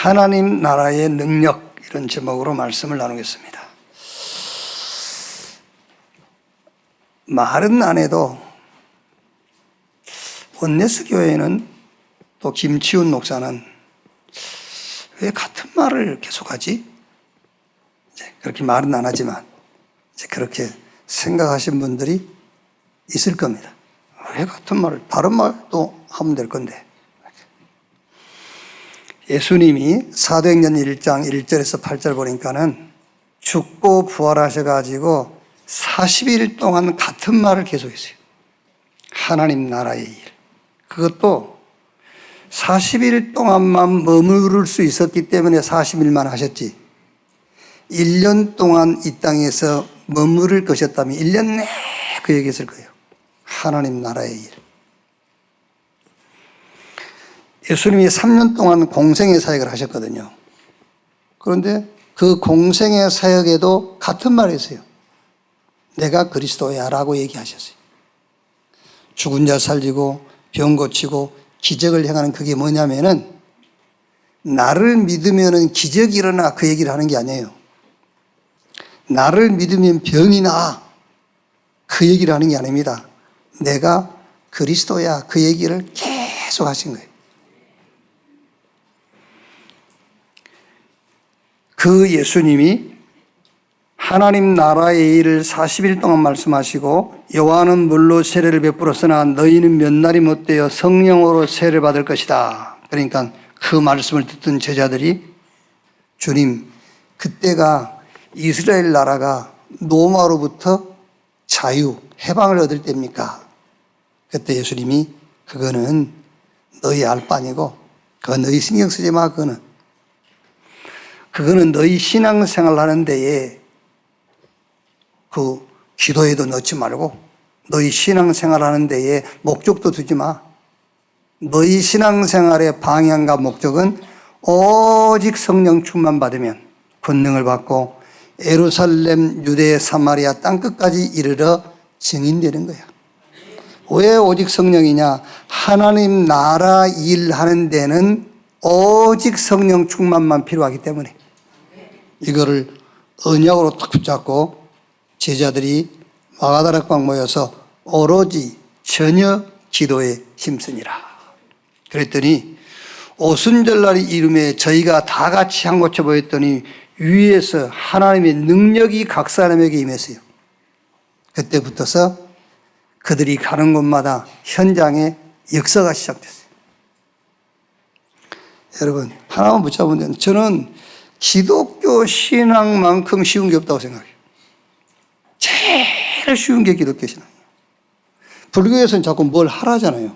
하나님 나라의 능력, 이런 제목으로 말씀을 나누겠습니다. 말은 안 해도 원네스 교회는 또 김치훈 목사는 왜 같은 말을 계속하지? 그렇게 말은 안 하지만 그렇게 생각하신 분들이 있을 겁니다. 왜 같은 말을, 다른 말도 하면 될 건데. 예수님이 사도행전 1장 1절에서 8절 보니까는 죽고 부활하셔가지고 40일 동안 같은 말을 계속했어요. 하나님 나라의 일. 그것도 40일 동안만 머무를 수 있었기 때문에 40일만 하셨지, 1년 동안 이 땅에서 머무를 것이었다면 1년 내내 그 얘기했을 거예요. 하나님 나라의 일. 예수님이 3년 동안 공생의 사역을 하셨거든요. 그런데 그 공생의 사역에도 같은 말을 했어요. 내가 그리스도야 라고 얘기하셨어요. 죽은 자 살리고 병 고치고 기적을 행하는 그게 뭐냐면은, 나를 믿으면은 기적이 일어나, 그 얘기를 하는 게 아니에요. 나를 믿으면 병이 나, 그 얘기를 하는 게 아닙니다. 내가 그리스도야, 그 얘기를 계속 하신 거예요. 그 예수님이 하나님 나라의 일을 40일 동안 말씀하시고, 요한은 물로 세례를 베풀었으나 너희는 몇 날이 못되어 성령으로 세례를 받을 것이다. 그러니까 그 말씀을 듣던 제자들이, 주님, 그때가 이스라엘 나라가 로마로부터 자유, 해방을 얻을 때입니까? 그때 예수님이, 그거는 너희 알 바 아니고, 그거 너희 신경 쓰지 마. 그거는 너희 신앙생활 하는 데에 그 기도에도 넣지 말고, 너희 신앙생활 하는 데에 목적도 두지 마. 너희 신앙생활의 방향과 목적은 오직 성령 충만 받으면 권능을 받고 예루살렘, 유대, 사마리아 땅끝까지 이르러 증인되는 거야. 왜 오직 성령이냐? 하나님 나라 일하는 데는 오직 성령 충만만 필요하기 때문에 이거를 언약으로 딱 붙잡고 제자들이 마가다락방 모여서 오로지 전혀 기도에 힘쓰니라. 그랬더니 오순절날이 이름에 저희가 다 같이 한 곳에 모였더니 위에서 하나님의 능력이 각 사람에게 임했어요. 그때부터서 그들이 가는 곳마다 현장에 역사가 시작됐어요. 여러분, 하나만 붙잡으면 돼요. 저는 기독교 신앙만큼 쉬운 게 없다고 생각해요. 제일 쉬운 게 기독교 신앙이에요. 불교에서는 자꾸 뭘 하라잖아요.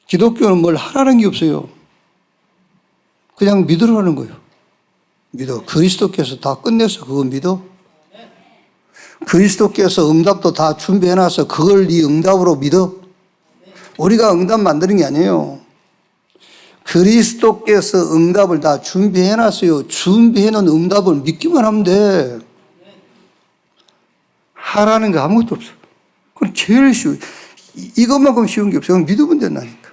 기독교는 뭘 하라는 게 없어요. 그냥 믿으라는 거예요. 믿어. 그리스도께서 다 끝내서 그거 믿어. 그리스도께서 응답도 다 준비해놔서 그걸 네 응답으로 믿어. 우리가 응답 만드는 게 아니에요. 그리스도께서 응답을 다 준비해놨어요. 준비해놓은 응답을 믿기만 하면 돼. 하라는 거 아무것도 없어. 그건 제일 쉬워. 이것만큼 쉬운 게 없어요. 믿으면 된다니까.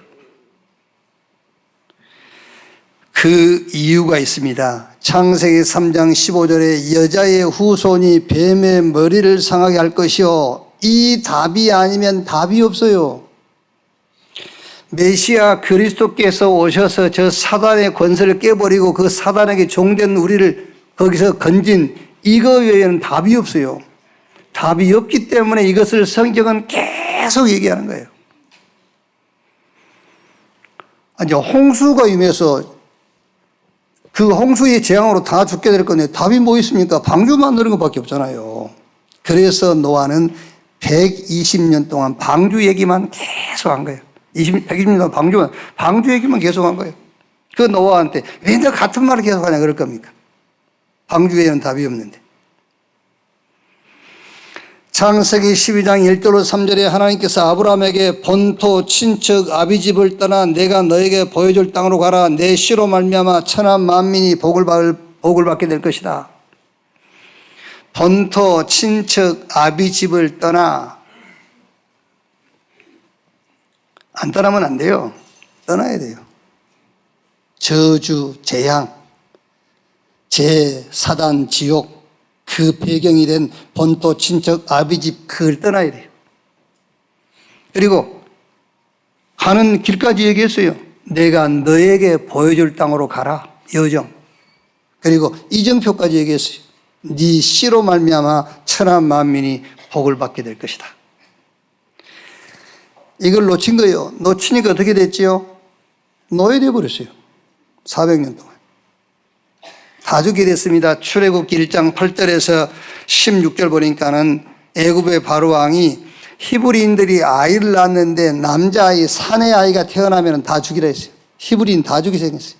그 이유가 있습니다. 창세기 3장 15절에 여자의 후손이 뱀의 머리를 상하게 할 것이요. 이 답이 아니면 답이 없어요. 메시아 그리스도께서 오셔서 저 사단의 권세를 깨버리고 그 사단에게 종된 우리를 거기서 건진 이거 외에는 답이 없어요. 답이 없기 때문에 이것을 성경은 계속 얘기하는 거예요. 이제 홍수가 임해서 그 홍수의 재앙으로 다 죽게 될 건데 답이 뭐 있습니까? 방주 만드는 것밖에 없잖아요. 그래서 노아는 120년 동안 방주 얘기만 계속 한 거예요. 120년 동안 방주 얘기만 계속 한 거예요. 그 노아한테 왜 너 같은 말을 계속 하냐 그럴 겁니까? 방주에는 답이 없는데. 창세기 12장 1절로 3절에 하나님께서 아브라함에게 본토 친척 아비집을 떠나 내가 너에게 보여줄 땅으로 가라. 내 씨로 말미암아 천하 만민이 복을 받게 될 것이다. 본토 친척 아비집을 떠나. 안 떠나면 안 돼요. 떠나야 돼요. 저주, 재앙, 사단, 지옥, 그 배경이 된 본토, 친척, 아비집 그걸 떠나야 돼요. 그리고 가는 길까지 얘기했어요. 내가 너에게 보여줄 땅으로 가라. 여정. 그리고 이정표까지 얘기했어요. 네 씨로 말미암아 천하 만민이 복을 받게 될 것이다. 이걸 놓친 거예요. 놓치니까 어떻게 됐지요? 노예돼 버렸어요. 400년 동안. 다 죽게 됐습니다. 출애굽기 1장 8절에서 16절 보니까는 애굽의 바로왕이 히브리인들이 아이를 낳았는데 남자아이, 사내 아이가 태어나면 다 죽이라 했어요. 히브리인 다 죽이 생겼어요.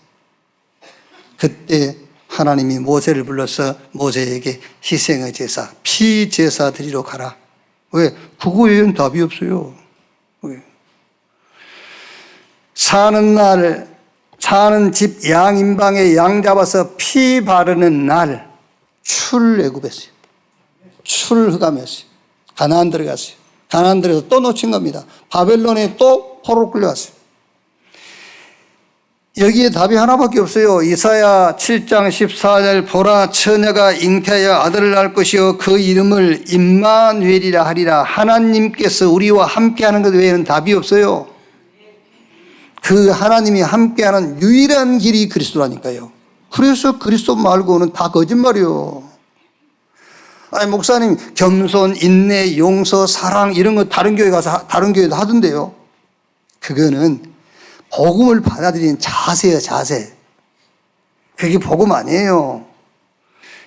그때 하나님이 모세를 불러서 모세에게 희생의 제사, 피제사 드리러 가라. 왜? 그거 외에는 답이 없어요. 왜? 사는 집 양 임방에 양 잡아서 피 바르는 날 출애굽했어요. 출흑암했어요. 가나안 들어갔어요. 가나안 들어가서 또 놓친 겁니다. 바벨론에 또 포로 끌려왔어요. 여기에 답이 하나밖에 없어요. 이사야 7장 14절 보라 처녀가 잉태하여 아들을 낳을 것이요 그 이름을 임마누엘이라 하리라. 하나님께서 우리와 함께하는 것 외에는 답이 없어요. 그 하나님이 함께하는 유일한 길이 그리스도라니까요. 그래서 그리스도 말고는 다 거짓말이요. 아니 목사님 겸손, 인내, 용서, 사랑 이런 거 다른 교회 가서 다른 교회도 하던데요. 그거는 복음을 받아들이는 자세예요, 자세. 그게 복음 아니에요.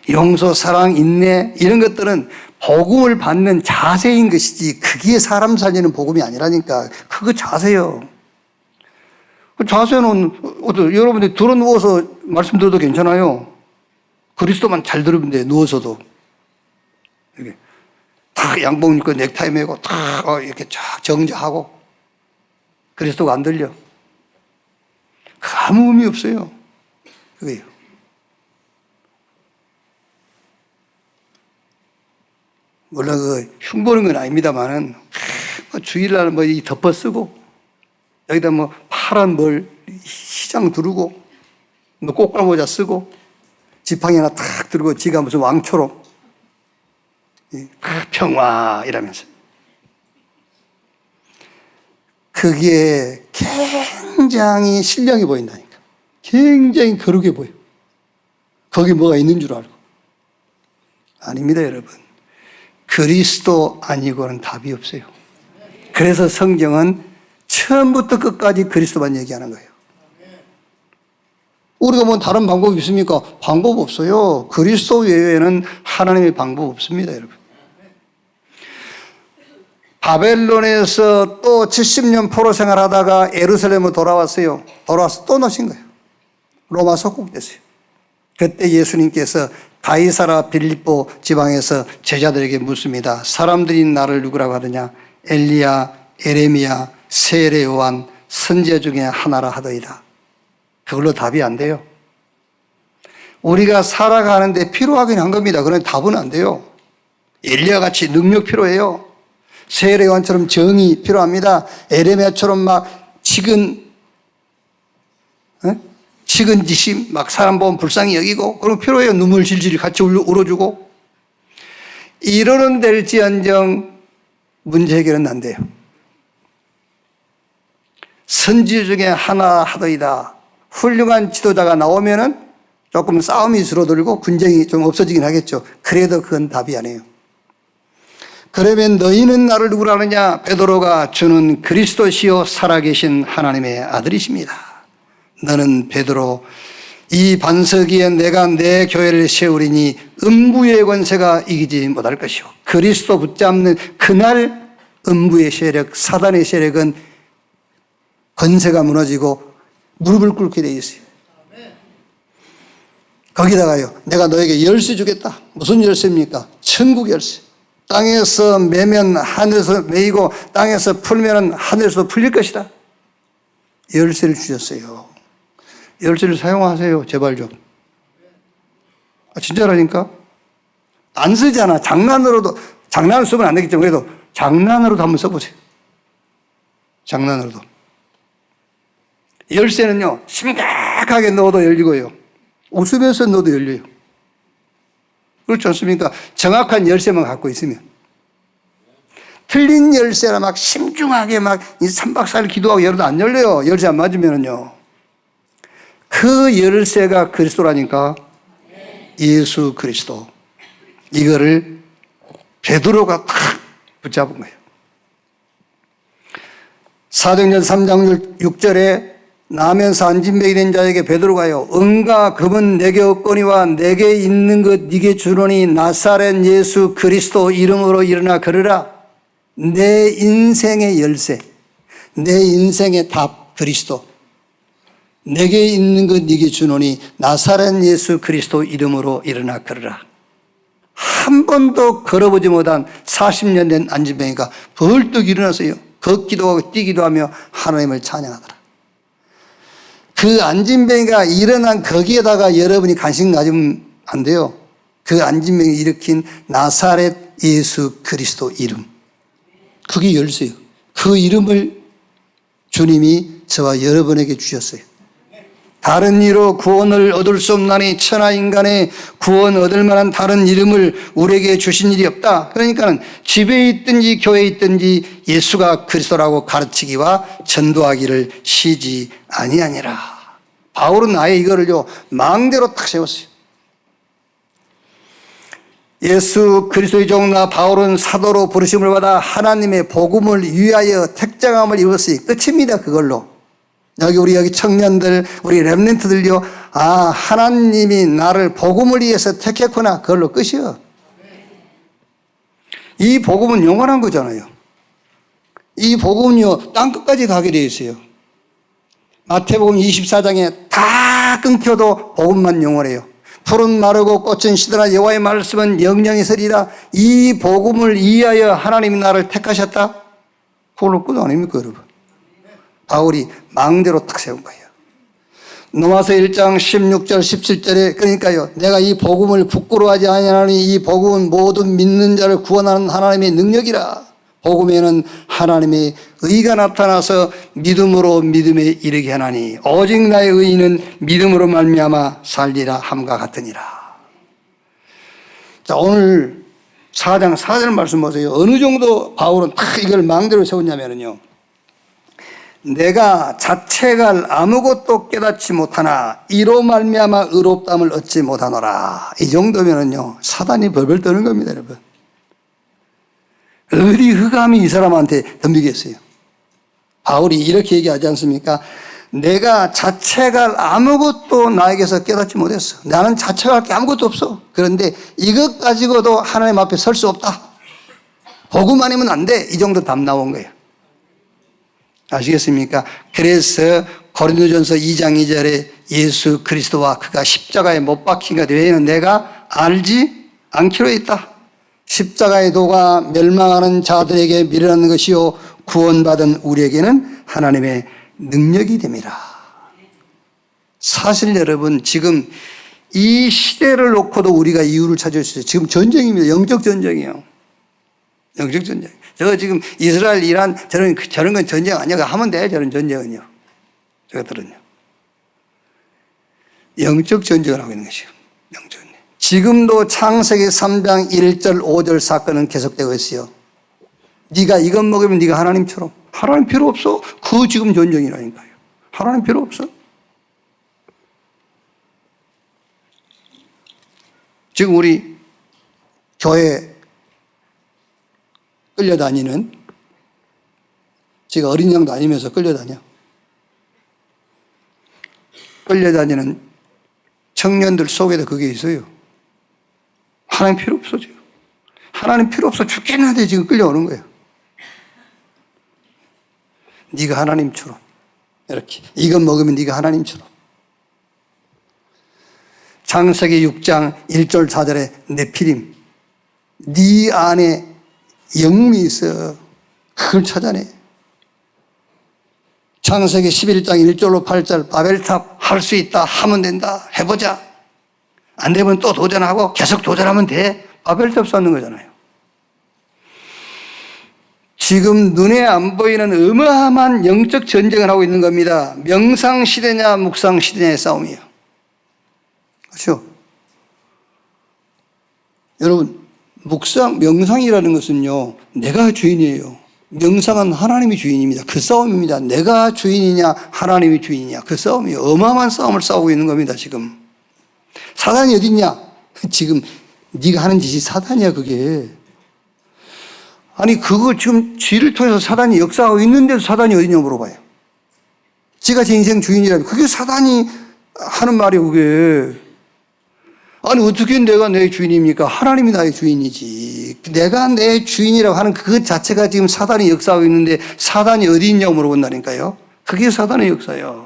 용서, 사랑, 인내 이런 것들은 복음을 받는 자세인 것이지 그게 사람 살리는 복음이 아니라니까. 그거 자세요. 그 자세는 여러분들이 들어 누워서 말씀 들어도 괜찮아요. 그리스도만 잘 들으면 돼, 누워서도. 이렇게 딱 양복 입고 넥타이 매고 딱 이렇게 쫙 정자하고 그리스도가 안 들려. 아무 의미 없어요. 그게요. 물론 그 흉보는 건 아닙니다만은 주일날 뭐 이 덮어 쓰고 여기다 뭐 파란 뭘 시장 두르고 뭐 꽃갈모자 쓰고 지팡이 하나 탁 들고 지가 무슨 왕초로 평화 이러면서 그게 굉장히 신령해 보인다니까. 굉장히 거룩해 보여. 거기 뭐가 있는 줄 알고. 아닙니다, 여러분. 그리스도 아니고는 답이 없어요. 그래서 성경은 처음부터 끝까지 그리스도만 얘기하는 거예요. 우리가 뭐 다른 방법이 있습니까? 방법 없어요. 그리스도 외에는 하나님의 방법 없습니다, 여러분. 바벨론에서 또 70년 포로 생활하다가 예루살렘으로 돌아왔어요. 돌아와서 또 놓으신 거예요. 로마 속국됐어요. 그때 예수님께서 가이사라 빌립보 지방에서 제자들에게 묻습니다. 사람들이 나를 누구라고 하느냐? 엘리야, 에레미야, 세례 요한, 선지자 중에 하나라 하더이다. 그걸로 답이 안 돼요. 우리가 살아가는데 필요하긴 한 겁니다. 그런데 답은 안 돼요. 엘리야 같이 능력 필요해요. 세례 요한처럼 정의 필요합니다. 에레미야처럼 막 치근지심, 막 사람 보면 불쌍히 여기고, 그럼 필요해요. 눈물 질질 같이 울어주고. 이러는 될지언정 문제 해결은 안 돼요. 선지 중에 하나 하더이다. 훌륭한 지도자가 나오면은 조금 싸움이 줄어들고 분쟁이 좀 없어지긴 하겠죠. 그래도 그건 답이 아니에요. 그러면 너희는 나를 누구라 하느냐? 베드로가 주는 그리스도시요 살아계신 하나님의 아들이십니다. 너는 베드로, 이 반석 위에 내가 내 교회를 세우리니 음부의 권세가 이기지 못할 것이요. 그리스도 붙잡는 그날 음부의 세력, 사단의 세력은 권세가 무너지고 무릎을 꿇게 돼 있어요. 거기다가요, 내가 너에게 열쇠 주겠다. 무슨 열쇠입니까? 천국 열쇠. 땅에서 매면 하늘에서 매이고 땅에서 풀면 하늘에서 풀릴 것이다. 열쇠를 주셨어요. 열쇠를 사용하세요. 제발 좀. 진짜라니까? 안 쓰잖아. 장난으로도, 장난을 쓰면 안 되겠죠. 그래도 장난으로도 한번 써보세요. 장난으로도. 열쇠는요, 심각하게 넣어도 열리고요. 웃으면서 넣어도 열려요. 그렇지 않습니까? 정확한 열쇠만 갖고 있으면. 틀린 열쇠라 막 심중하게 막 3박 4일 기도하고 열어도 안 열려요. 열쇠 안 맞으면요. 그 열쇠가 그리스도라니까. 예수 그리스도. 이거를 베드로가 탁 붙잡은 거예요. 사도행전 3장 6절에 나면서 안진병이 된 자에게 베드로가요, 은과 금은 내게 없거니와 내게 있는 것 네게 주노니 나사렛 예수 그리스도 이름으로 일어나 걸으라. 내 인생의 열쇠, 내 인생의 답 그리스도. 내게 있는 것 네게 주노니 나사렛 예수 그리스도 이름으로 일어나 걸으라. 한 번도 걸어보지 못한 40년 된 안진병이가 벌떡 일어났어요. 걷기도 하고 뛰기도 하며 하나님을 찬양하더라. 그 안진병이가 일어난 거기에다가 여러분이 관심 가지면 안 돼요. 그 안진병이 일으킨 나사렛 예수 그리스도 이름. 그게 열쇠예요. 그 이름을 주님이 저와 여러분에게 주셨어요. 다른 이로 구원을 얻을 수 없나니 천하 인간의 구원 얻을 만한 다른 이름을 우리에게 주신 일이 없다. 그러니까 집에 있든지 교회에 있든지 예수가 그리스도라고 가르치기와 전도하기를 쉬지 아니하니라. 바울은 아예 이거를요 망대로 탁 세웠어요. 예수 그리스도의 종 나 바울은 사도로 부르심을 받아 하나님의 복음을 위하여 택정함을 입었으니 끝입니다. 그걸로. 여기 청년들, 우리 렘넌트들요, 아, 하나님이 나를 복음을 위해서 택했구나. 그걸로 끝이요. 이 복음은 영원한 거잖아요. 이 복음은요, 땅끝까지 가게 되어 있어요. 마태복음 24장에 다 끊겨도 복음만 영원해요. 푸른 마르고 꽃은 시드라 여호와의 말씀은 영영이 서리라. 이 복음을 위하여 하나님이 나를 택하셨다. 그걸로 끝 아닙니까, 여러분? 바울이 망대로 탁 세운 거예요. 로마서 1장 16절 17절에 그러니까요, 내가 이 복음을 부끄러워하지 아니하니 이 복음은 모든 믿는 자를 구원하는 하나님의 능력이라. 복음에는 하나님의 의가 나타나서 믿음으로 믿음에 이르게 하나니 오직 나의 의는 믿음으로 말미암아 살리라 함과 같으니라. 자, 오늘 4장 4절 말씀 보세요. 어느 정도 바울은 딱 이걸 망대로 세웠냐면요, 내가 자책할 아무것도 깨닫지 못하나 이로 말미암아 의롭다함을 얻지 못하노라. 이 정도면은요 사단이 벌벌 떠는 겁니다, 여러분. 어디 흑암이 이 사람한테 덤비겠어요. 바울이 이렇게 얘기하지 않습니까? 내가 자책할 아무것도 나에게서 깨닫지 못했어. 나는 자책할 게 아무것도 없어. 그런데 이것 가지고도 하나님 앞에 설 수 없다. 복음 아니면 안 돼. 이 정도 답 나온 거예요. 아시겠습니까? 그래서 고린도전서 2장 2절에 예수 그리스도와 그가 십자가에 못 박힌 것 외에는 내가 알지 않기로 했다. 십자가의 도가 멸망하는 자들에게 미련한 것이요 구원받은 우리에게는 하나님의 능력이 됩니다. 사실 여러분, 지금 이 시대를 놓고도 우리가 이유를 찾을 수 있어요. 지금 전쟁입니다. 영적 전쟁이에요. 영적 전쟁. 저 지금 이스라엘, 이란 저런 건 전쟁 아니야. 하면 돼. 저런 전쟁은요. 저것들은요. 영적 전쟁을 하고 있는 것이요. 영적 전쟁. 지금도 창세기 3장 1절 5절 사건은 계속되고 있어요. 네가 이것 먹으면 네가 하나님처럼. 하나님 필요 없어. 그 지금 전쟁이라니까요. 하나님 필요 없어. 지금 우리 교회 끌려다니는, 제가 어린 양도 아니면서 끌려다니는 청년들 속에도 그게 있어요. 하나님 필요 없어, 지금. 하나님 필요 없어 죽겠는데 지금 끌려오는 거예요. 네가 하나님처럼. 이렇게. 이것 먹으면 네가 하나님처럼. 창세기 6장 1절 4절에 네피림. 네 안에 영웅이 있어. 그걸 찾아내. 창세기 11장 1절로 8절 바벨탑 할 수 있다. 하면 된다. 해보자. 안 되면 또 도전하고 계속 도전하면 돼. 바벨탑 쌓는 거잖아요. 지금 눈에 안 보이는 어마어마한 영적 전쟁을 하고 있는 겁니다. 명상시대냐 묵상시대냐의 싸움이에요. 그렇죠? 여러분, 명상이라는 것은요, 내가 주인이에요. 명상은 하나님이 주인입니다. 그 싸움입니다. 내가 주인이냐 하나님이 주인이냐 그 싸움이에요. 어마어마한 싸움을 싸우고 있는 겁니다. 지금 사단이 어디 있냐? 지금 네가 하는 짓이 사단이야. 그게 아니 그거 지금 쥐를 통해서 사단이 역사하고 있는데도 사단이 어디냐고 물어봐요. 지가 제 인생 주인이라면 그게 사단이 하는 말이에요. 그게 아니 어떻게 내가 내 주인입니까? 하나님이 나의 주인이지. 내가 내 주인이라고 하는 그 자체가 지금 사단이 역사하고 있는데 사단이 어디 있냐고 물어본다니까요. 그게 사단의 역사예요.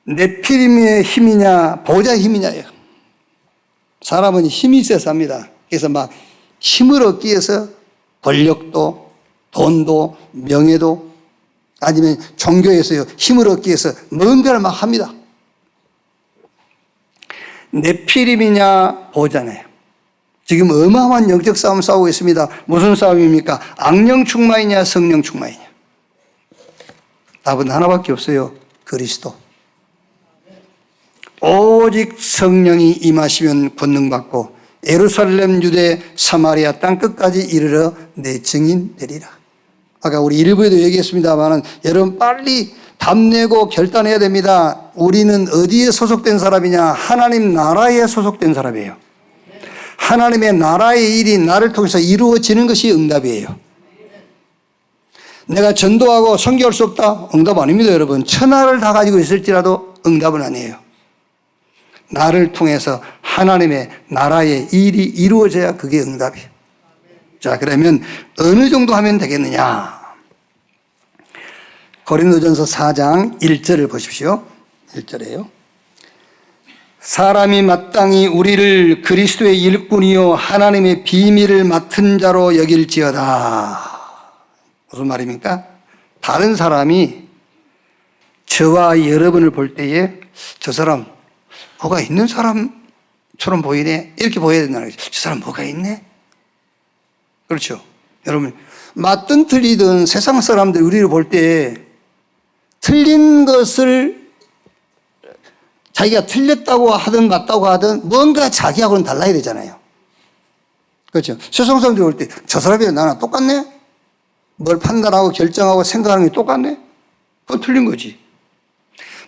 네피림의 힘이냐 보호자의 힘이냐예요. 사람은 힘이 있어야 삽니다. 그래서 막 힘을 얻기 위해서 권력도 돈도 명예도 아니면 종교에서요 힘을 얻기 위해서 뭔가를 막 합니다. 네피림이냐 보호자네요. 지금 어마어마한 영적 싸움 싸우고 있습니다. 무슨 싸움입니까? 악령 충만이냐 성령 충만이냐. 답은 하나밖에 없어요. 그리스도. 오직 성령이 임하시면 권능받고 예루살렘 유대 사마리아 땅끝까지 이르러 내 증인 되리라. 아까 우리 일부에도 얘기했습니다만 여러분 빨리 답내고 결단해야 됩니다. 우리는 어디에 소속된 사람이냐? 하나님 나라에 소속된 사람이에요. 하나님의 나라의 일이 나를 통해서 이루어지는 것이 응답이에요. 내가 전도하고 선교할 수 없다? 응답 아닙니다. 여러분 천하를 다 가지고 있을지라도 응답은 아니에요. 나를 통해서 하나님의 나라의 일이 이루어져야 그게 응답이에요. 자, 그러면 어느 정도 하면 되겠느냐? 고린도전서 4장 1절을 보십시오. 1절에요. 사람이 마땅히 우리를 그리스도의 일꾼이요 하나님의 비밀을 맡은 자로 여길지어다. 무슨 말입니까? 다른 사람이 저와 여러분을 볼 때에 저 사람 뭐가 있는 사람처럼 보이네 이렇게 보여야 된다는 거죠. 저 사람 뭐가 있네. 그렇죠. 여러분 맞든 틀리든 세상 사람들 우리를 볼 때 틀린 것을 자기가 틀렸다고 하든 맞다고 하든 뭔가 자기하고는 달라야 되잖아요. 그렇죠. 세상 사람들이 볼 때 저 사람이랑 나랑 똑같네? 뭘 판단하고 결정하고 생각하는 게 똑같네? 그건 틀린 거지.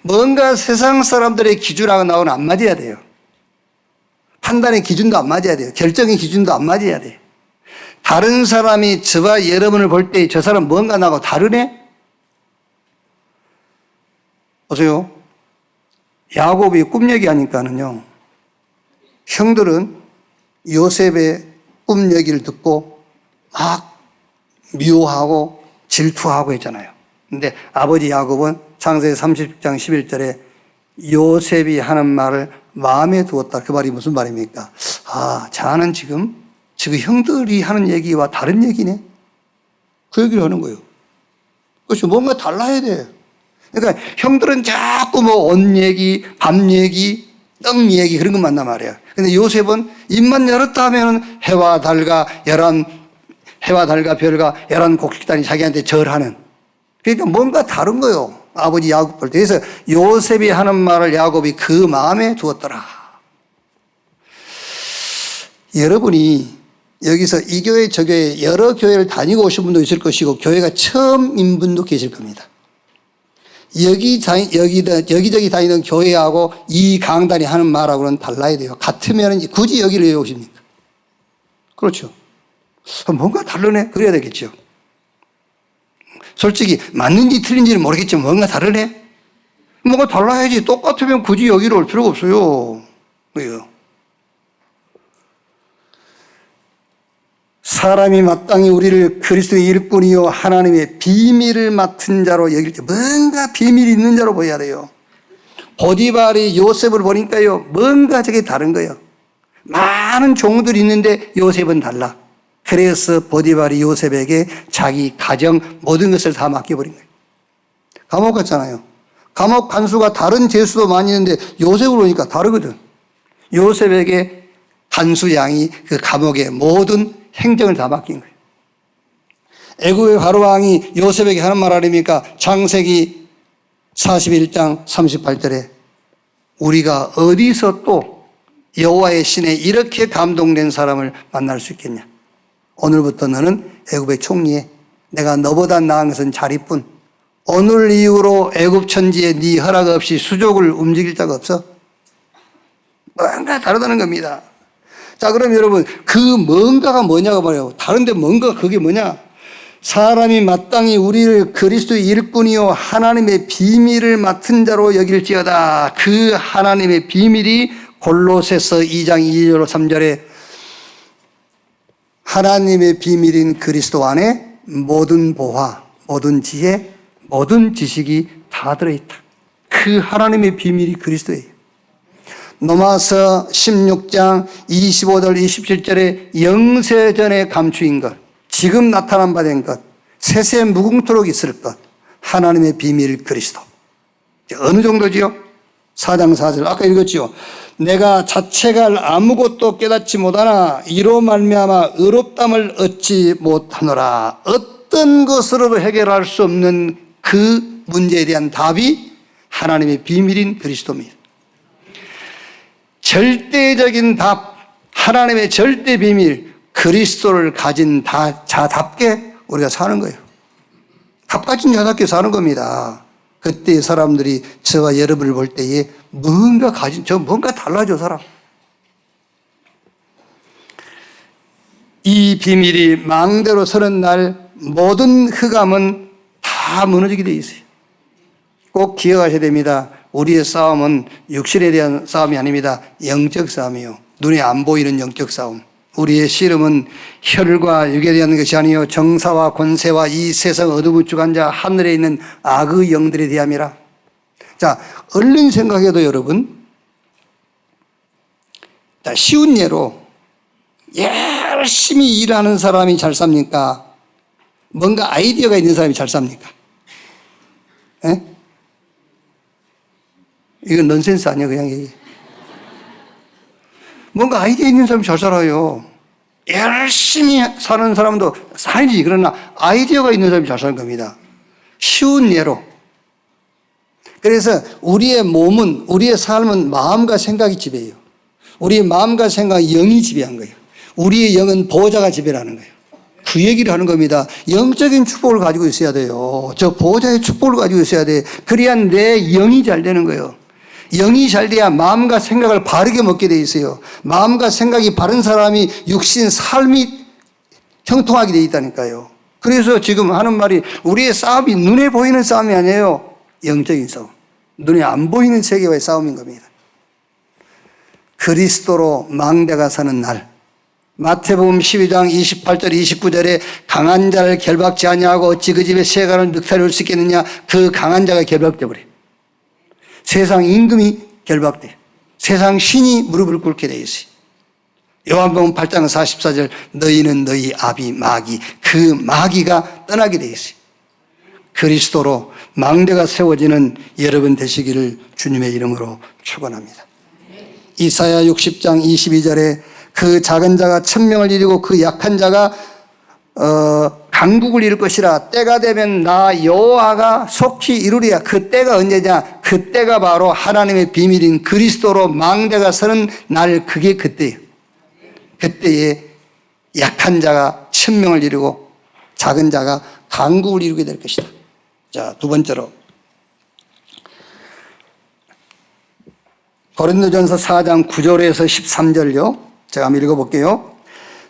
뭔가 세상 사람들의 기준하고 나하고는 안 맞아야 돼요. 판단의 기준도 안 맞아야 돼요. 결정의 기준도 안 맞아야 돼요. 다른 사람이 저와 여러분을 볼 때 저 사람 뭔가 나하고 다르네? 보세요. 야곱이 꿈 얘기하니까는요. 형들은 요셉의 꿈 얘기를 듣고 막 미워하고 질투하고 했잖아요. 근데 아버지 야곱은 창세기 30장 11절에 요셉이 하는 말을 마음에 두었다. 그 말이 무슨 말입니까? 아, 자는 지금 형들이 하는 얘기와 다른 얘기네. 그 얘기를 하는 거예요. 그렇죠. 뭔가 달라야 돼. 그러니까 형들은 자꾸 뭐 옷 얘기, 밥 얘기, 떡 얘기 그런 것만 한단 말이야. 근데 요셉은 입만 열었다 하면은 해와 달과 별과 11곡식단이 자기한테 절하는. 그러니까 뭔가 다른 거예요. 아버지 야곱 볼 때. 그래서 요셉이 하는 말을 야곱이 그 마음에 두었더라. 여러분이 여기서 이 교회 저 교회 여러 교회를 다니고 오신 분도 있을 것이고 교회가 처음인 분도 계실 겁니다. 여기저기 다니는 교회하고 이 강단이 하는 말하고는 달라야 돼요. 같으면 굳이 여기를 왜 오십니까? 그렇죠. 뭔가 다르네? 그래야 되겠죠. 솔직히 맞는지 틀린지는 모르겠지만 뭔가 다르네? 뭔가 달라야지. 똑같으면 굳이 여기로 올 필요가 없어요. 왜요? 사람이 마땅히 우리를 그리스도의 일꾼이요 하나님의 비밀을 맡은 자로 여길 때 뭔가 비밀이 있는 자로 보여야 돼요. 보디발이 요셉을 보니까요 뭔가 저게 다른 거예요. 많은 종들이 있는데 요셉은 달라. 그래서 보디발이 요셉에게 자기 가정 모든 것을 다 맡겨버린 거예요. 감옥 갔잖아요. 감옥 간수가 다른 죄수도 많이 있는데 요셉을 보니까 다르거든. 요셉에게 간수 양이 그 감옥의 모든 행정을 다 맡긴 거예요. 애굽의 바로왕이 요셉에게 하는 말 아닙니까? 창세기 41장 38절에 우리가 어디서 또 여호와의 신에 이렇게 감동된 사람을 만날 수 있겠냐? 오늘부터 너는 애굽의 총리에 내가 너보다 나은 것은 자리뿐 오늘 이후로 애굽 천지에 네 허락 없이 수족을 움직일 자가 없어. 뭔가 다르다는 겁니다. 자, 그럼 여러분 그 뭔가가 뭐냐고 말해요. 다른데 뭔가 그게 뭐냐? 사람이 마땅히 우리를 그리스도의 일꾼이요 하나님의 비밀을 맡은 자로 여길지어다. 그 하나님의 비밀이 골로새서 2장 2절 3절에 하나님의 비밀인 그리스도 안에 모든 보화, 모든 지혜, 모든 지식이 다 들어있다. 그 하나님의 비밀이 그리스도예요. 로마서 16장 25절 27절에 영세전에 감추인 것, 지금 나타난 바 된 것, 세세 무궁토록 있을 것, 하나님의 비밀 그리스도. 어느 정도지요? 4장 4절 아까 읽었지요. 내가 자체가 아무것도 깨닫지 못하나 이로 말미암아 의롭담을 얻지 못하노라. 어떤 것으로도 해결할 수 없는 그 문제에 대한 답이 하나님의 비밀인 그리스도입니다. 절대적인 답, 하나님의 절대 비밀, 그리스도를 가진 자답게 우리가 사는 거예요. 답 가진 자답게 사는 겁니다. 그때 사람들이 저와 여러분을 볼 때에 뭔가 달라져, 사람. 이 비밀이 망대로 서는 날 모든 흑암은 다 무너지게 돼 있어요. 꼭 기억하셔야 됩니다. 우리의 싸움은 육신에 대한 싸움이 아닙니다. 영적 싸움이요. 눈에 안 보이는 영적 싸움. 우리의 씨름은 혈과 육에 대한 것이 아니요 정사와 권세와 이 세상 어두부쭉한 자 하늘에 있는 악의 영들에 대함이라. 자, 얼른 생각해도 여러분, 자, 쉬운 예로 열심히 일하는 사람이 잘 삽니까? 뭔가 아이디어가 있는 사람이 잘 삽니까? 에? 이건 넌센스 아니야, 그냥 얘기. 뭔가 아이디어 있는 사람이 잘 살아요. 열심히 사는 사람도 살지. 그러나 아이디어가 있는 사람이 잘 사는 겁니다. 쉬운 예로. 그래서 우리의 몸은, 우리의 삶은 마음과 생각이 지배해요. 우리의 마음과 생각이 영이 지배한 거예요. 우리의 영은 보호자가 지배하는 거예요. 그 얘기를 하는 겁니다. 영적인 축복을 가지고 있어야 돼요. 저 보호자의 축복을 가지고 있어야 돼. 그래야 내 영이 잘 되는 거예요. 영이 잘 돼야 마음과 생각을 바르게 먹게 돼 있어요. 마음과 생각이 바른 사람이 육신 삶이 형통하게 돼 있다니까요. 그래서 지금 하는 말이 우리의 싸움이 눈에 보이는 싸움이 아니에요. 영적인 싸움. 눈에 안 보이는 세계와의 싸움인 겁니다. 그리스도로 망대가 서는 날. 마태복음 12장 28절 29절에 강한 자를 결박지 아니하고 어찌 그 집에 세간을 늑살을 올 수 있겠느냐. 그 강한 자가 결박돼 버려요. 세상 임금이 결박돼. 세상 신이 무릎을 꿇게 돼 있어요. 요한복음 8장 44절 너희는 너희 아비 마귀, 그 마귀가 떠나게 돼 있어요. 그리스도로 망대가 세워지는 여러분 되시기를 주님의 이름으로 축원합니다. 이사야 60장 22절에 그 작은 자가 천명을 이루고 그 약한 자가 강국을 이룰 것이라. 때가 되면 나 여호와가 속히 이루리야. 그 때가 언제냐? 그 때가 바로 하나님의 비밀인 그리스도로 망대가 서는 날. 그게 그때예요. 그때에 약한 자가 천명을 이루고 작은 자가 강국을 이루게 될 것이다. 자, 두 번째로 고린도전서 4장 9절에서 13절요. 제가 한번 읽어볼게요.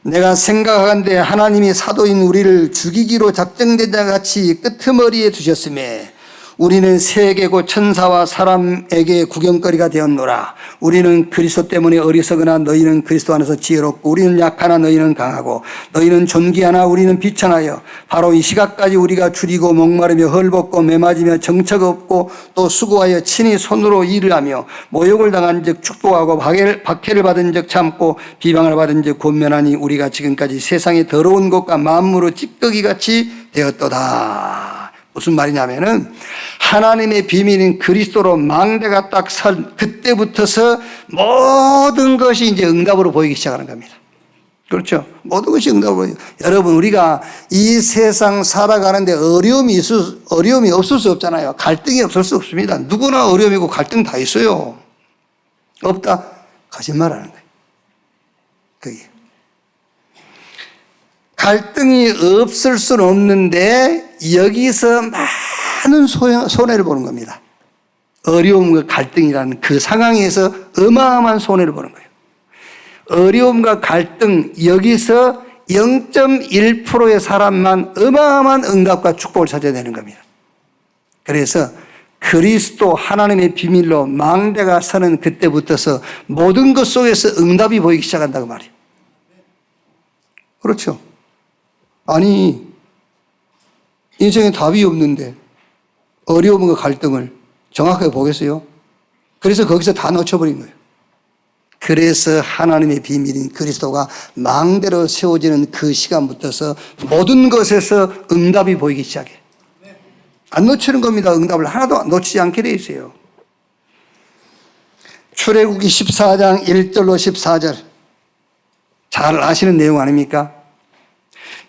내가 생각하건대 하나님이 사도인 우리를 죽이기로 작정된 자 같이 끄트머리에 두셨음에 우리는 세계고 천사와 사람에게 구경거리가 되었노라. 우리는 그리스도 때문에 어리석으나 너희는 그리스도 안에서 지혜롭고 우리는 약하나 너희는 강하고 너희는 존귀하나 우리는 비천하여 바로 이 시각까지 우리가 줄이고 목마르며 헐벗고 매맞으며 정처가 없고 또 수고하여 친히 손으로 일을 하며 모욕을 당한 즉 축복하고 박해를 받은 즉 참고 비방을 받은 즉 권면하니 우리가 지금까지 세상의 더러운 것과 만물의 찌꺼기같이 되었도다. 무슨 말이냐면은 하나님의 비밀인 그리스도로 망대가 딱 선 그때부터서 모든 것이 이제 응답으로 보이기 시작하는 겁니다. 그렇죠. 모든 것이 응답을. 여러분, 우리가 이 세상 살아가는데 어려움이 없을 수 없잖아요. 갈등이 없을 수 없습니다. 누구나 어려움이고 갈등 다 있어요. 없다? 거짓말 하는 거예요. 그게. 갈등이 없을 수는 없는데 여기서 많은 손해를 보는 겁니다. 어려움과 갈등이라는 그 상황에서 어마어마한 손해를 보는 거예요. 어려움과 갈등, 여기서 0.1%의 사람만 어마어마한 응답과 축복을 찾아야 되는 겁니다. 그래서 그리스도 하나님의 비밀로 망대가 서는 그때부터서 모든 것 속에서 응답이 보이기 시작한다고 말이에요. 그렇죠. 아니, 인생에 답이 없는데 어려움과 갈등을 정확하게 보겠어요? 그래서 거기서 다 놓쳐버린 거예요. 그래서 하나님의 비밀인 그리스도가 망대로 세워지는 그 시간부터서 모든 것에서 응답이 보이기 시작해요. 안 놓치는 겁니다. 응답을 하나도 놓치지 않게 돼 있어요. 출애굽기 14장 1절로 14절 잘 아시는 내용 아닙니까?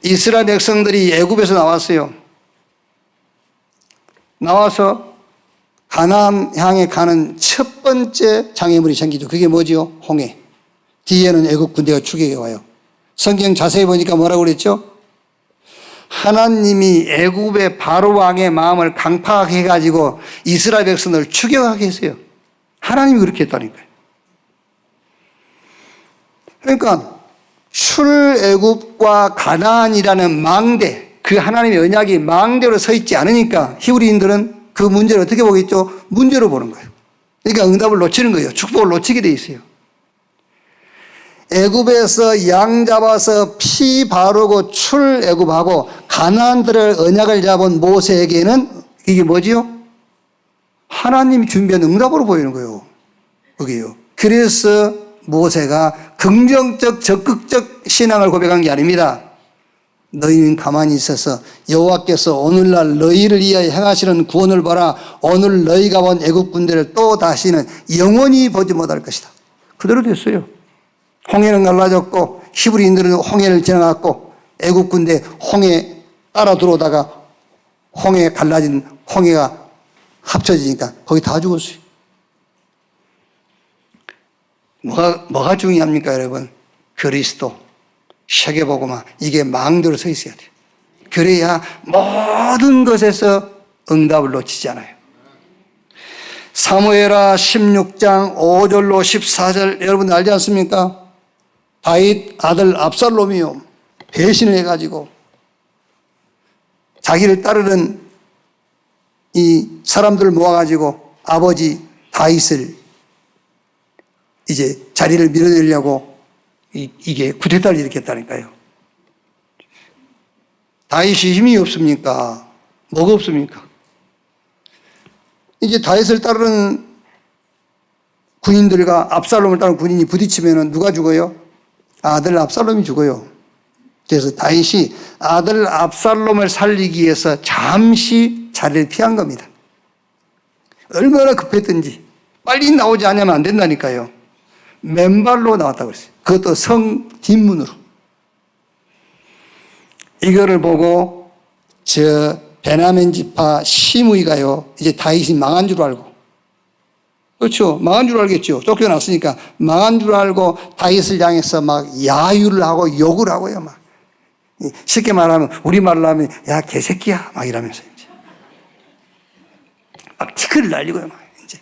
이스라엘 백성들이 애굽에서 나왔어요. 나와서 가나안 향해 가는 첫 번째 장애물이 생기죠. 그게 뭐지요? 홍해. 뒤에는 애굽 군대가 추격해 와요. 성경 자세히 보니까 뭐라고 그랬죠? 하나님이 애굽의 바로 왕의 마음을 강팍해 가지고 이스라엘 백성을 추격하게 했어요. 하나님이 그렇게 했다니까요. 그러니까 출애굽과 가나안이라는 망대, 그 하나님의 언약이 망대로 서 있지 않으니까 히브리인들은 그 문제를 어떻게 보겠죠? 문제로 보는 거예요. 그러니까 응답을 놓치는 거예요. 축복을 놓치게 돼 있어요. 애굽에서 양 잡아서 피 바르고 출애굽하고 가나안들의 언약을 잡은 모세에게는 이게 뭐지요? 하나님이 준비한 응답으로 보이는 거예요. 그게요. 그래서 모세가 긍정적 적극적 신앙을 고백한 게 아닙니다. 너희는 가만히 있어서 여호와께서 오늘날 너희를 위하여 행하시는 구원을 보라. 오늘 너희가 본 애굽 군대를 또 다시는 영원히 보지 못할 것이다. 그대로 됐어요. 홍해는 갈라졌고 히브리인들은 홍해를 지나갔고 애굽 군대 홍해 따라 들어오다가 홍해 갈라진 홍해가 합쳐지니까 거기 다 죽었어요. 뭐가 중요합니까, 여러분? 그리스도, 세계복음화, 이게 망대로 서 있어야 돼요. 그래야 모든 것에서 응답을 놓치지 않아요. 사무엘하 16장 5절로 14절 여러분 알지 않습니까? 다윗 아들 압살롬이요, 배신을 해가지고 자기를 따르는 이 사람들을 모아가지고 아버지 다윗을 이제 자리를 밀어내려고 이게 쿠데타를 일으켰다니까요. 다윗이 힘이 없습니까? 뭐가 없습니까? 이제 다윗을 따르는 군인들과 압살롬을 따르는 군인이 부딪히면 누가 죽어요? 아들 압살롬이 죽어요. 그래서 다윗이 아들 압살롬을 살리기 위해서 잠시 자리를 피한 겁니다. 얼마나 급했든지 빨리 나오지 않으면 안 된다니까요. 맨발로 나왔다고 그랬어요. 그것도 성 뒷문으로. 이거를 보고 저 베냐민 지파 시므이가요, 이제 다윗이 망한 줄 알고, 그렇죠, 망한 줄 알겠죠. 쫓겨났으니까 망한 줄 알고 다윗을 향해서 막 야유를 하고 욕을 하고요. 막 쉽게 말하면 우리말로 하면 야 개새끼야 막 이러면서 이제 막 티끌을 날리고요. 막 이제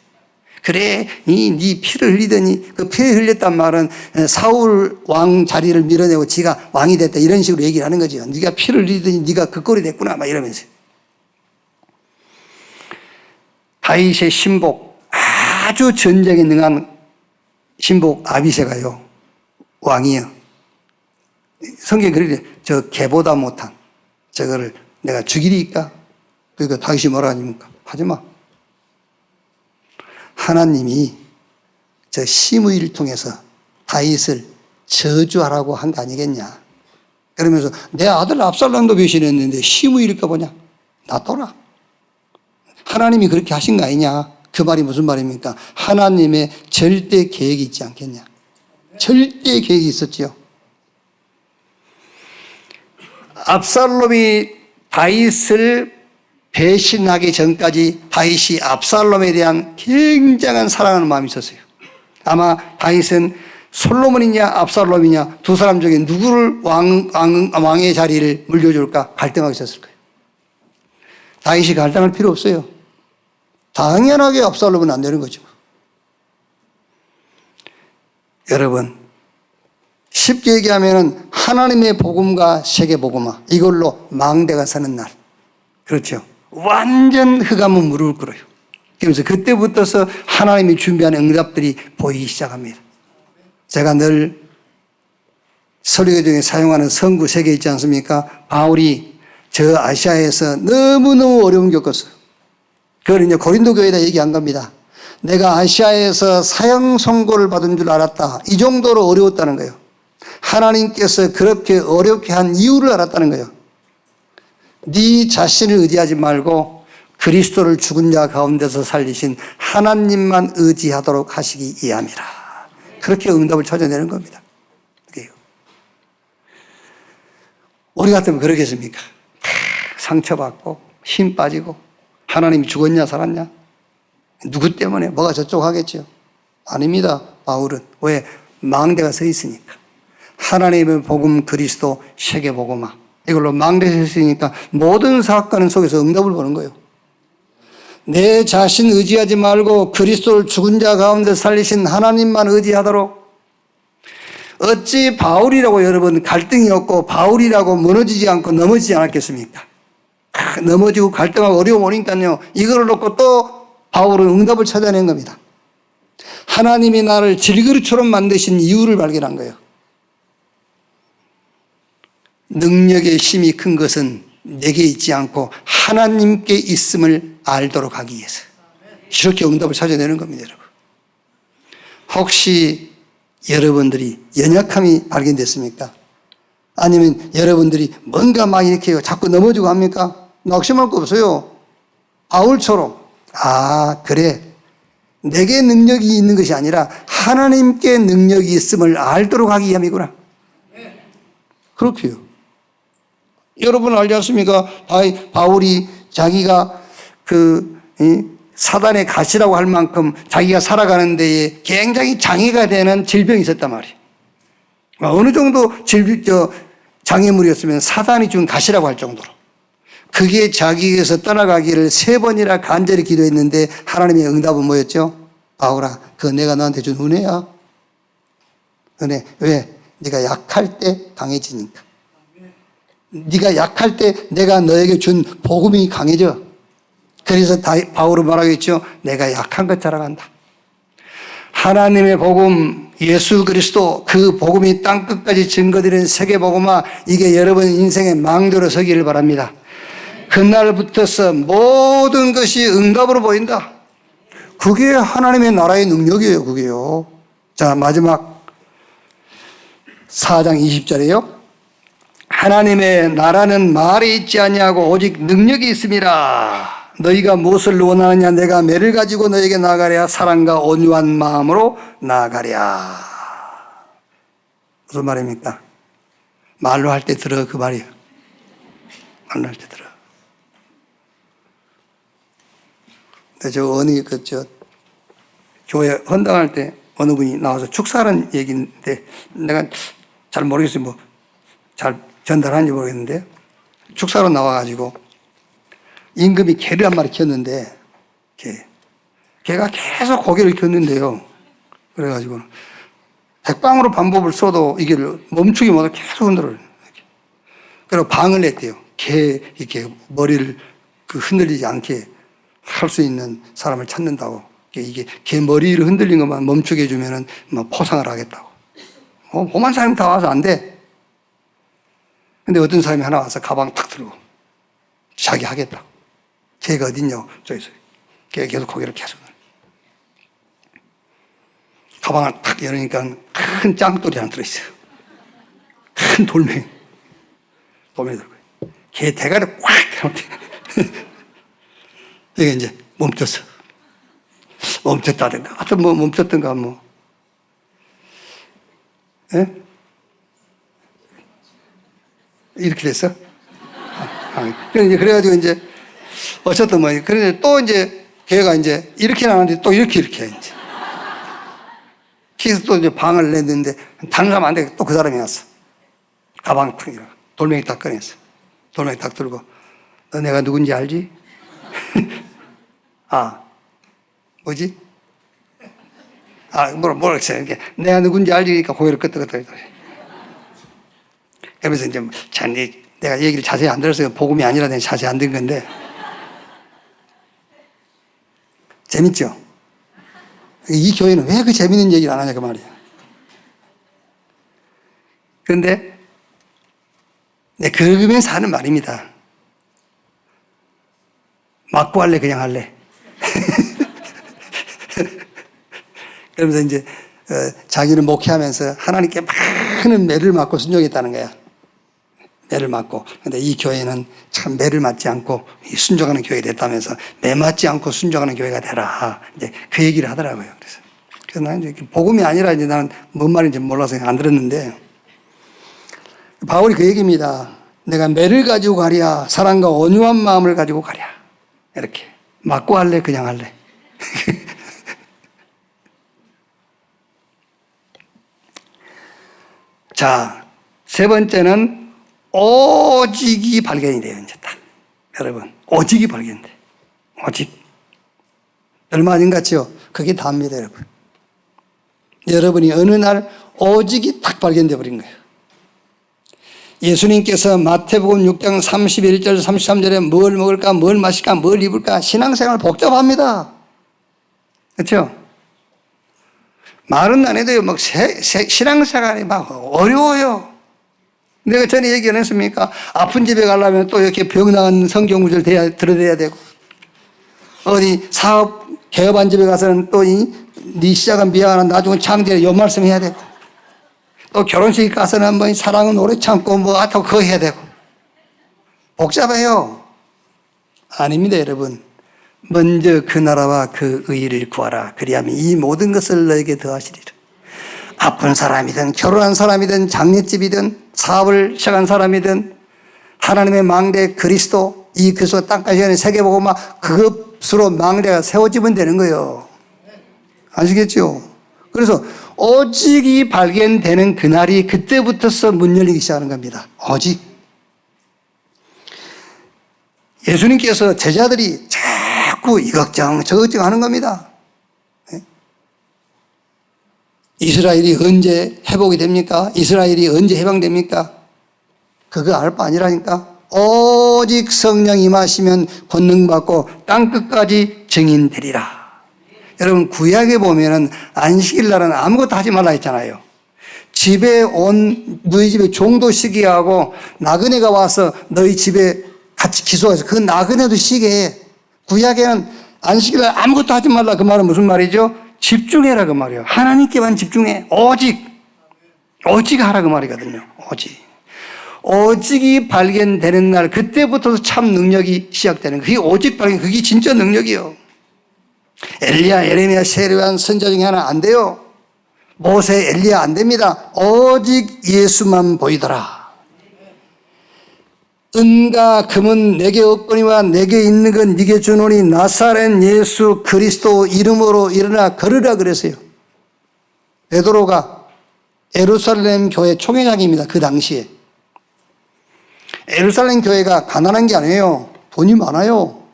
그래 네 피를 흘리더니 그 피를 흘렸단 말은 사울 왕 자리를 밀어내고 지가 왕이 됐다 이런 식으로 얘기를 하는 거죠. 네가 피를 흘리더니 네가 그 꼴이 됐구나 막 이러면서. 다윗의 신복, 아주 전쟁에 능한 신복 아비새가요, 왕이요, 성경에 그러래, 저 개보다 못한 저거를 내가 죽이리까? 그러니까 다윗이 뭐라 하십니까? 하지마. 하나님이 저 시므이를 통해서 다윗을 저주하라고 한 거 아니겠냐? 그러면서 내 아들 압살롬도 배신했는데 시므이일까 보냐? 놔둬라. 하나님이 그렇게 하신 거 아니냐? 그 말이 무슨 말입니까? 하나님의 절대 계획이 있지 않겠냐? 절대 계획이 있었지요. 압살롬이 다윗을 배신하기 전까지 다윗이 압살롬에 대한 굉장한 사랑하는 마음이 있었어요. 아마 다윗은 솔로몬이냐 압살롬이냐 두 사람 중에 누구를 왕의 자리를 물려줄까 갈등하고 있었을 거예요. 다윗이 갈등할 필요 없어요. 당연하게 압살롬은 안 되는 거죠. 여러분, 쉽게 얘기하면 하나님의 복음과 세계 복음화, 이걸로 망대가 서는 날, 그렇죠, 완전 흑암은 무릎을 꿇어요. 그러면서 그때부터서 하나님이 준비한 응답들이 보이기 시작합니다. 제가 늘 설교 중에 사용하는 성구 3개 있지 않습니까? 바울이 저 아시아에서 너무너무 어려움 겪었어요. 그걸 이제 고린도 교회에다 얘기한 겁니다. 내가 아시아에서 사형 선고를 받은 줄 알았다. 이 정도로 어려웠다는 거예요. 하나님께서 그렇게 어렵게 한 이유를 알았다는 거예요. 네 자신을 의지하지 말고 그리스도를 죽은 자 가운데서 살리신 하나님만 의지하도록 하시기 이함이라. 그렇게 응답을 찾아내는 겁니다. 그래요. 우리 같으면 그러겠습니까? 상처받고 힘 빠지고 하나님이 죽었냐 살았냐? 누구 때문에? 뭐가 저쪽 하겠죠? 아닙니다. 바울은. 왜? 망대가 서 있으니까. 하나님의 복음 그리스도 세계 복음화. 이걸로 망대가 서 있으니까 모든 사건 속에서 응답을 보는 거예요. 내 자신 의지하지 말고 그리스도를 죽은 자 가운데 살리신 하나님만 의지하도록. 어찌 바울이라고 여러분 갈등이 없고 바울이라고 무너지지 않고 넘어지지 않았겠습니까? 넘어지고 갈등하고 어려움 오니까요. 이걸 놓고 또 바울은 응답을 찾아낸 겁니다. 하나님이 나를 질그릇처럼 만드신 이유를 발견한 거예요. 능력의 힘이 큰 것은 내게 있지 않고 하나님께 있음을 알도록 하기 위해서. 이렇게 응답을 찾아내는 겁니다, 여러분. 혹시 여러분들이 연약함이 발견됐습니까? 아니면 여러분들이 뭔가 막 이렇게 자꾸 넘어지고 합니까? 낙심할 거 없어요. 바울처럼. 아, 그래. 내게 능력이 있는 것이 아니라 하나님께 능력이 있음을 알도록 하기 위함이구나. 그렇게요. 여러분 알지 않습니까? 바울이 자기가 사단의 가시라고 할 만큼 자기가 살아가는 데에 굉장히 장애가 되는 질병이 있었단 말이에요. 어느 정도 장애물이었으면 사단이 준 가시라고 할 정도로. 그게 자기에게서 떠나가기를 3번이나 간절히 기도했는데 하나님의 응답은 뭐였죠? 바울아, 그거 내가 너한테 준 은혜야. 은혜. 왜? 네가 약할 때 강해지니까. 네가 약할 때 내가 너에게 준 복음이 강해져. 그래서 바울은 말하겠죠. 내가 약한 것 자랑한다. 하나님의 복음, 예수 그리스도, 그 복음이 땅끝까지 증거되는 세계복음화, 이게 여러분 인생의 망대로 서기를 바랍니다. 그날부터서 모든 것이 응답으로 보인다. 그게 하나님의 나라의 능력이에요. 그게요. 자, 마지막 4장 20절에요. 하나님의 나라는 말에 있지 아니하고 오직 능력이 있음이라. 너희가 무엇을 원하느냐? 내가 매를 가지고 너에게 나아가랴. 사랑과 온유한 마음으로 나아가랴. 무슨 말입니까? 말로 할 때 들어, 그 말이에요. 말로 할 때 들어. 근데 교회 헌당할 때 어느 분이 나와서 축사하는 얘기인데 내가 잘 모르겠어요. 뭐 잘 전달하는지 모르겠는데 축사로 나와가지고 임금이 개를 한 마리 키웠는데 개가 계속 고개를 켰는데요. 그래가지고 백방으로 방법을 써도 이게 멈추기 못하고 계속 흔들어요. 그리고 방을 냈대요. 이렇게 머리를 흔들리지 않게 할 수 있는 사람을 찾는다고. 이게 개 머리를 흔들린 것만 멈추게 해주면은 포상을 하겠다고. 오만 사람이 다 와서 안 돼. 근데 어떤 사람이 하나 와서 가방 탁 들고 자기 하겠다고. 개가 어딨냐고. 저기서. 걔가 계속 고개를 계속. 가방을 탁 열으니까 큰 짱돌이 하나 들어있어요. 큰 돌멩이 들고. 개 대가리를 꽉 해놓대. 이게 이제 멈췄어. 멈췄다든가. 하여튼 멈췄던가 예? 이렇게 됐어? 그래가지고 이제 어쨌든 뭐, 그런데 또 이제 교회가 이제 이렇게 나왔는데 또 이렇게 해, 이제. 그래서 또 이제 방을 냈는데 다른 사람 안 되게 또 그 사람이 왔어. 가방 툭 이러고 돌멩이 딱 꺼냈어. 돌멩이 딱 들고 너 내가 누군지 알지? 아, 뭐지? 아, 뭐라 했어요. 내가 누군지 알지니까 고개를 끄덕끄덕. 그러면서 이제 내가 얘기를 자세히 안 들었어요. 복음이 아니라 내가 자세히 안 든 건데. 재밌죠? 이 교회는 왜 그 재밌는 얘기를 안 하냐, 그 말이에요. 그런데, 내 그러면서 하는 말입니다. 맞고 할래, 그냥 할래. 그러면서 이제, 자기는 목회하면서 하나님께 많은 매를 맞고 순종했다는 거야. 매를 맞고. 근데 이 교회는 참 매를 맞지 않고 순종하는 교회가 됐다면서 매 맞지 않고 순종하는 교회가 되라. 이제 그 얘기를 하더라고요. 그래서 나는 이제 복음이 아니라 이제 나는 뭔 말인지 몰라서 안 들었는데 바울이 그 얘기입니다. 내가 매를 가지고 가랴, 사랑과 온유한 마음을 가지고 가랴. 이렇게. 맞고 할래, 그냥 할래. 자, 세 번째는 오직이 발견이 돼요, 이제 딱. 여러분, 오직이 발견돼. 오직. 얼마 안 같지요? 그게 다입니다, 여러분. 여러분이 어느 날 오직이 딱 발견돼 버린 거예요. 예수님께서 마태복음 6장 31절, 33절에 뭘 먹을까, 뭘 마실까, 뭘 입을까, 신앙생활 복잡합니다. 그렇죠? 말은 안 해도요, 막 신앙생활이 막 어려워요. 내가 전에 얘기 안 했습니까? 아픈 집에 가려면 또 이렇게 병 나은 성경 구절 들어야 되고, 어디 사업 개업한 집에 가서는 또 네 시작은 미안하나 나중에 창조해 요 말씀 해야 되고, 또 결혼식 가서는 뭐 사랑은 오래 참고 뭐 하여튼 그거 해야 되고. 복잡해요. 아닙니다, 여러분. 먼저 그 나라와 그 의를 구하라. 그리하면 이 모든 것을 너에게 더하시리라. 아픈 사람이든 결혼한 사람이든 장례집이든 사업을 시작한 사람이든 하나님의 망대 그리스도, 이 그리스도 땅까지 세계보고 막 그것으로 망대가 세워지면 되는 거예요. 아시겠죠? 그래서 오직이 발견되는 그날이 그때부터서 문 열리기 시작하는 겁니다. 오직. 예수님께서 제자들이 자꾸 이 걱정 저 걱정 하는 겁니다. 이스라엘이 언제 회복이 됩니까? 이스라엘이 언제 해방됩니까? 그거 알 바 아니라니까. 오직 성령 임하시면 권능받고 땅끝까지 증인되리라. 여러분, 구약에 보면은 안식일 날은 아무것도 하지 말라 했잖아요. 집에 온 너희 집에 종도 쉬게 하고 나그네가 와서 너희 집에 같이 기소해서 그 나그네도 쉬게 해. 구약에는 안식일 날 아무것도 하지 말라. 그 말은 무슨 말이죠? 집중해라 그 말이에요. 하나님께만 집중해. 오직 하라 그 말이거든요. 오직이 발견되는 날, 그때부터 참 능력이 시작되는 거예요. 그게 오직 발견, 그게 진짜 능력이에요. 엘리야, 에레미야, 세례요한 선자 중에 하나 안 돼요. 모세, 엘리야 안 됩니다. 오직 예수만 보이더라. 은과 금은 내게 없거니와 내게 있는 건 네게 주노니 나사렛 예수 그리스도 이름으로 일어나 걸으라 그랬어요. 베드로가 예루살렘 교회 총회장입니다. 그 당시에. 예루살렘 교회가 가난한 게 아니에요. 돈이 많아요.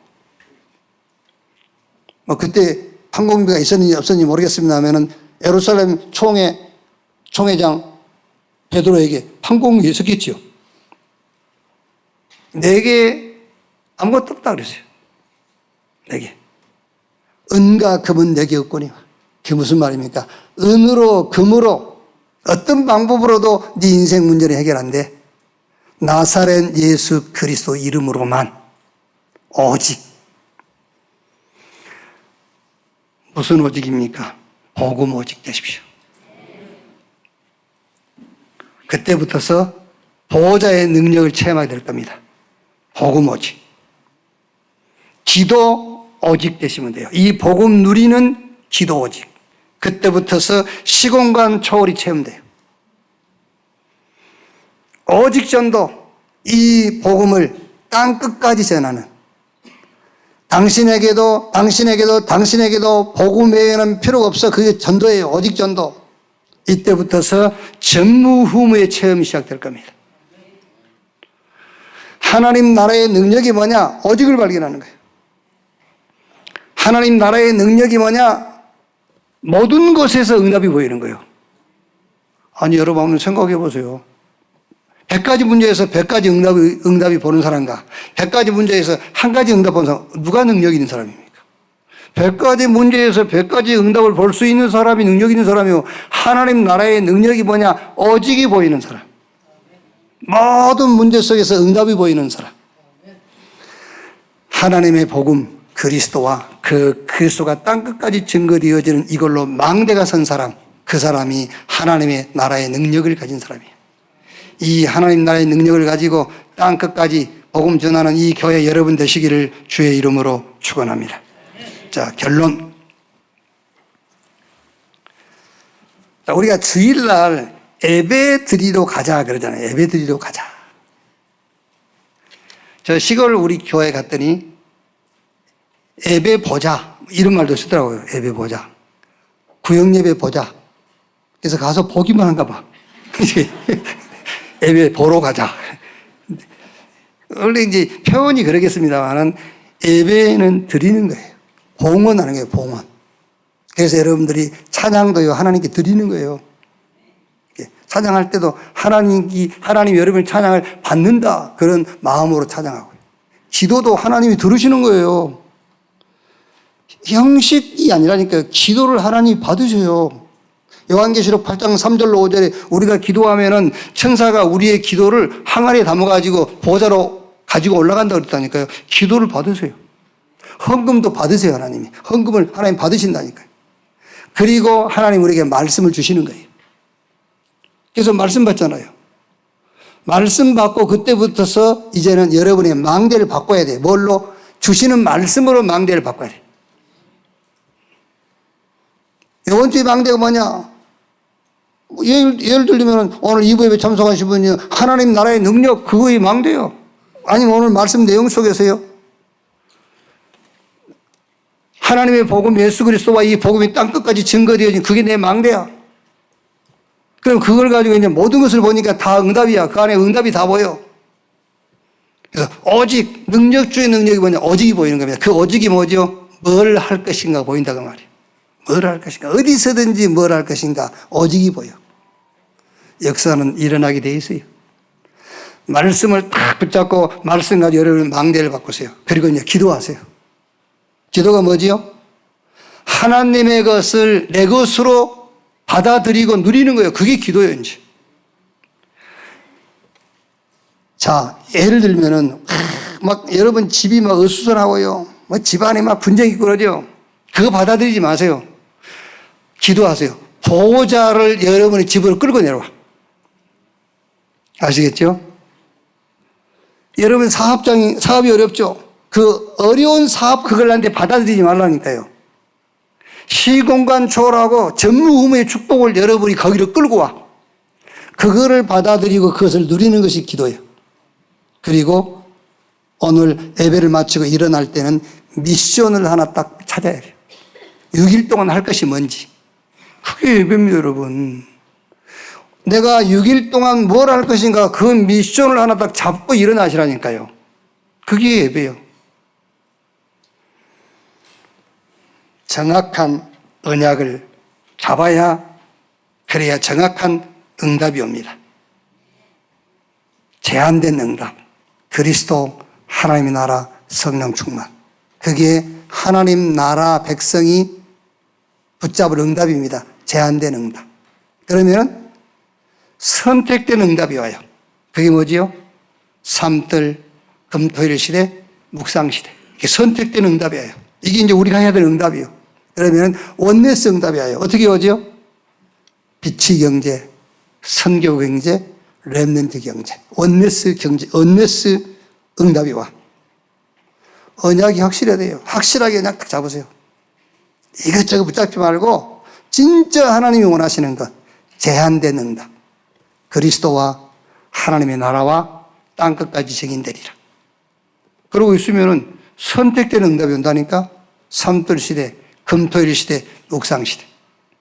뭐 그때 판공비가 있었는지 없었는지 모르겠습니다만은 예루살렘 총회장 베드로에게 판공비 있었겠죠. 내게 아무것도 없다 그랬어요. 내게. 은과 금은 내게 없거니. 그게 무슨 말입니까? 은으로 금으로 어떤 방법으로도 네 인생 문제를 해결 안 돼. 나사렛 예수 그리스도 이름으로만 오직. 무슨 오직입니까? 복음 오직 되십시오. 그때부터서 보호자의 능력을 체험하게 될 겁니다. 복음 오직. 기도 오직 되시면 돼요. 이 복음 누리는 기도 오직. 그때부터서 시공간 초월이 체험돼요. 오직 전도, 이 복음을 땅끝까지 전하는, 당신에게도 복음 외에는 필요가 없어. 그게 전도예요. 오직 전도. 이때부터서 전무후무의 체험이 시작될 겁니다. 하나님 나라의 능력이 뭐냐? 오직을 발견하는 거예요. 하나님 나라의 능력이 뭐냐? 모든 곳에서 응답이 보이는 거예요. 아니, 여러분 한번 생각해 보세요. 100가지 문제에서 100가지 응답이 보는 사람과 100가지 문제에서 한 가지 응답 보는 사람, 누가 능력 있는 사람입니까? 100가지 문제에서 100가지 응답을 볼 수 있는 사람이 능력 있는 사람이요. 하나님 나라의 능력이 뭐냐? 오직이 보이는 사람. 모든 문제 속에서 응답이 보이는 사람. 하나님의 복음, 그리스도와 그 그리스도가 땅끝까지 증거되어지는 이걸로 망대가 선 사람, 그 사람이 하나님의 나라의 능력을 가진 사람이에요. 이 하나님 나라의 능력을 가지고 땅끝까지 복음 전하는 이 교회 여러분 되시기를 주의 이름으로 축원합니다. 자, 결론. 자, 우리가 주일날 예배 드리러 가자 그러잖아요. 예배 드리러 가자. 저 시골 우리 교회 갔더니 예배 보자 이런 말도 쓰더라고요. 예배 보자. 구역 예배 보자. 그래서 가서 보기만 한가 봐. 예배 보러 가자. 원래 이제 표현이 그러겠습니다만은 예배는 드리는 거예요. 봉헌하는 거예요. 봉헌. 그래서 여러분들이 찬양도요 하나님께 드리는 거예요. 찬양할 때도 하나님 여러분의 찬양을 받는다 그런 마음으로 찬양하고요. 기도도 하나님이 들으시는 거예요. 형식이 아니라니까요. 기도를 하나님이 받으셔요. 요한계시록 8장 3절로 5절에 우리가 기도하면은 천사가 우리의 기도를 항아리에 담아가지고 보좌로 가지고 올라간다고 그랬다니까요. 기도를 받으세요. 헌금도 받으세요. 하나님이. 헌금을 하나님 받으신다니까요. 그리고 하나님 우리에게 말씀을 주시는 거예요. 그래서 말씀 받잖아요. 말씀 받고 그때부터서 이제는 여러분의 망대를 바꿔야 돼요. 뭘로? 주시는 말씀으로 망대를 바꿔야 돼요. 이번 주의 망대가 뭐냐? 예를 들면 오늘 이부예배 참석하신 분이 하나님 나라의 능력 그거의 망대요. 아니면 오늘 말씀 내용 속에서요. 하나님의 복음 예수 그리스도와 이 복음이 땅끝까지 증거되어진 그게 내 망대야. 그럼 그걸 가지고 이제 모든 것을 보니까 다 응답이야. 그 안에 응답이 다 보여. 그래서 오직 능력주의 능력이 뭐냐? 오직이 보이는 겁니다. 그 오직이 뭐죠? 뭘 할 것인가 보인다 그 말이에요. 뭘 할 것인가? 어디서든지 뭘 할 것인가? 오직이 보여. 역사는 일어나게 돼 있어요. 말씀을 딱 붙잡고 말씀 가지고 여러분 망대를 바꾸세요. 그리고 이제 기도하세요. 기도가 뭐지요? 하나님의 것을 내 것으로 받아들이고 누리는 거예요. 그게 기도예요, 이제. 자, 예를 들면은, 막 여러분 집이 막 어수선하고요. 뭐 집안에 막 분쟁이 있고 그러죠. 그거 받아들이지 마세요. 기도하세요. 보호자를 여러분의 집으로 끌고 내려와. 아시겠죠? 여러분 사업이 어렵죠? 그 어려운 사업 그걸 나한테 받아들이지 말라니까요. 시공간 초월하고 전무후무의 축복을 여러분이 거기로 끌고 와. 그거를 받아들이고 그것을 누리는 것이 기도예요. 그리고 오늘 예배를 마치고 일어날 때는 미션을 하나 딱 찾아야 돼요. 6일 동안 할 것이 뭔지. 그게 예배입니다, 여러분. 내가 6일 동안 뭘 할 것인가 그 미션을 하나 딱 잡고 일어나시라니까요. 그게 예배예요. 정확한 언약을 잡아야 그래야 정확한 응답이 옵니다. 제한된 응답. 그리스도 하나님의 나라 성령 충만. 그게 하나님 나라 백성이 붙잡을 응답입니다. 제한된 응답. 그러면 선택된 응답이 와요. 그게 뭐지요? 삼들, 금토일 시대, 묵상 시대. 이게 선택된 응답이 와요. 이게 이제 우리가 해야 될 응답이에요. 그러면 원네스 응답이 와요. 어떻게 오죠? 빛의 경제, 선교 경제, 렘넌트 경제, 원네스 경제, 원네스 응답이 와. 언약이 확실해야 돼요. 확실하게 언약 딱 잡으세요. 이것저것 붙잡지 말고 진짜 하나님이 원하시는 것, 제한된 응답. 그리스도와 하나님의 나라와 땅끝까지 증인되리라. 그러고 있으면은 선택되는 응답이 온다니까. 삼돌 시대, 금토일 시대, 육상 시대.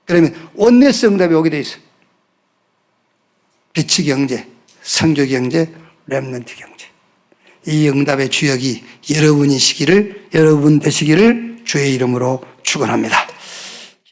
그러면 온네스 응답이 오게 돼 있어요. 빛의 경제, 성교 경제, 렘넌트 경제. 이 응답의 주역이 여러분 되시기를 주의 이름으로 축원합니다.